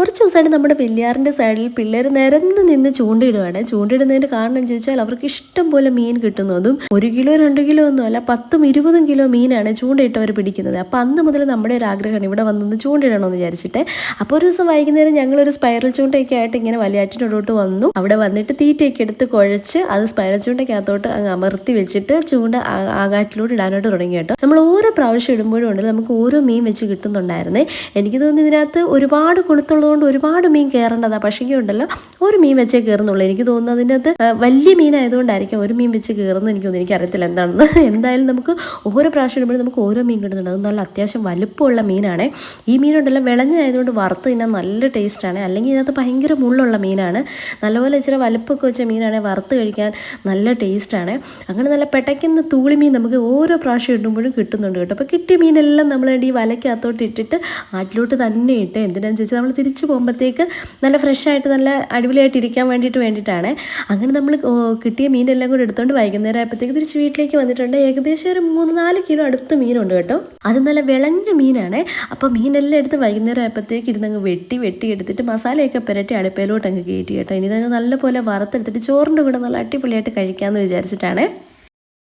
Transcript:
കുറച്ച് ദിവസമായിട്ട് നമ്മുടെ പെരിയാറിൻ്റെ സൈഡിൽ പിള്ളേർ നിരന്ന് നിന്ന് ചൂണ്ടയിടുവാണ്. ചൂണ്ടയിടുന്നതിൻ്റെ കാരണം എന്ന് ചോദിച്ചാൽ അവർക്ക് ഇഷ്ടം പോലെ മീൻ കിട്ടുന്നതും 1 കിലോ 2 കിലോ ഒന്നും അല്ല, 10ഉം 20ഉം കിലോ മീനാണ് ചൂണ്ടയിട്ടവർ പിടിക്കുന്നത്. അപ്പോൾ അന്ന് മുതൽ നമ്മുടെ ഒരു ആഗ്രഹമാണ് ഇവിടെ വന്നൊന്ന് ചൂണ്ടയിടണമെന്ന് വിചാരിച്ചിട്ട്. അപ്പോൾ ഒരു ദിവസം വൈകുന്നേരം ഞങ്ങളൊരു സ്പൈറൽ ചൂണ്ടയൊക്കെ ആയിട്ട് ഇങ്ങനെ വലിയാറ്റിനോട്ട് വന്നു. അവിടെ വന്നിട്ട് തീറ്റയൊക്കെ എടുത്ത് കുഴച്ച് അത് സ്പൈറൽ ചൂണ്ടയ്ക്കകത്തോട്ട് അങ്ങ് അമർത്തി വെച്ചിട്ട് ചൂണ്ട ആകാറ്റിലോട്ട് ഇടാനായിട്ട് തുടങ്ങി കേട്ടോ. നമ്മൾ ഓരോ പ്രാവശ്യം ഇടുമ്പോഴും ഉണ്ട് നമുക്ക് ഓരോ മീൻ വെച്ച് കിട്ടുന്നുണ്ടായിരുന്നേ. എനിക്ക് തോന്നുന്നു ഇതിനകത്ത് ഒരുപാട് കൊളുത്തുള്ളതുകൊണ്ട് ഒരുപാട് മീൻ കയറേണ്ടതാണ്. പക്ഷേ ഉണ്ടല്ലോ ഒരു മീൻ വെച്ചേ കയറുന്നുള്ളൂ. എനിക്ക് തോന്നുന്നു അതിൻ്റെ അകത്ത് വലിയ മീനായതുകൊണ്ടായിരിക്കും ഒരു മീൻ വെച്ച് കയറുന്നത്. എനിക്ക് തോന്നുന്നു, എനിക്കറിയത്തില്ല എന്താണെന്ന്. എന്തായാലും നമുക്ക് ഓരോ പ്രാവശ്യം ഇടുമ്പോഴും നമുക്ക് ഓരോ മീൻ കിട്ടുന്നുണ്ട്. അത് നല്ല അത്യാവശ്യം വലുപ്പമുള്ള മീനാണ്. ഈ മീനുണ്ടല്ലോ വിളഞ്ഞായതുകൊണ്ട് വറുത്ത് തിന്നാൻ നല്ല ടേസ്റ്റാണ്. അല്ലെങ്കിൽ ഇതിനകത്ത് ഭയങ്കര മുള്ളുള്ള മീനാണ്. നല്ലപോലെ ഇച്ചിരി വലുപ്പമൊക്കെ വെച്ച മീനാണ്, വറുത്ത് കഴിക്കാൻ നല്ല ടേസ്റ്റാണ്. അങ്ങനെ നല്ല പെട്ടയ്ക്കുന്ന തൂളി മീൻ നമുക്ക് ഓരോ പ്രാവശ്യം ഇടുമ്പോഴും കിട്ടുന്നുണ്ട് കേട്ടോ. അപ്പോൾ കിട്ടിയ മീനെല്ലാം നമ്മൾ ഈ വലയ്ക്കകത്തോട്ട് ഇട്ടിട്ട് ആറ്റിലോട്ട് തന്നെ ഇട്ട് എന്തിനാണെന്ന് ചോദിച്ചാൽ നമ്മൾ തിരിച്ച് പോകുമ്പോഴത്തേക്ക് നല്ല ഫ്രഷായിട്ട് നല്ല അടിപൊളിയായിട്ട് ഇരിക്കാൻ വേണ്ടിയിട്ടാണ്. അങ്ങനെ നമ്മൾ കിട്ടിയ മീനെല്ലാം കൂടി എടുത്തുകൊണ്ട് വൈകുന്നേരം ആയപ്പോഴത്തേക്ക് തിരിച്ച് വീട്ടിലേക്ക് വന്നിട്ടുണ്ട്. ഏകദേശം ഒരു 3-4 കിലോ അടുത്ത് മീനുണ്ട് കേട്ടോ. അത് നല്ല വിളഞ്ഞ മീനാണ്. അപ്പോൾ മീനെല്ലാം എടുത്ത് വൈകുന്നേരം ആയപ്പോഴത്തേക്ക് ഇരുന്നങ്ങ് വെട്ടി എടുത്തിട്ട് മസാലയൊക്കെ പുരട്ടി അടുപ്പയിലോട്ട് അങ്ങ് കയറ്റി കേട്ടോ. ഇനി തന്നെ നല്ലപോലെ വറുത്തെടുത്തിട്ട് ചോറിൻ്റെ കൂടെ നല്ല അടിപൊളിയായിട്ട് കഴിക്കാമെന്ന് വിചാരിച്ചിട്ടാണ്.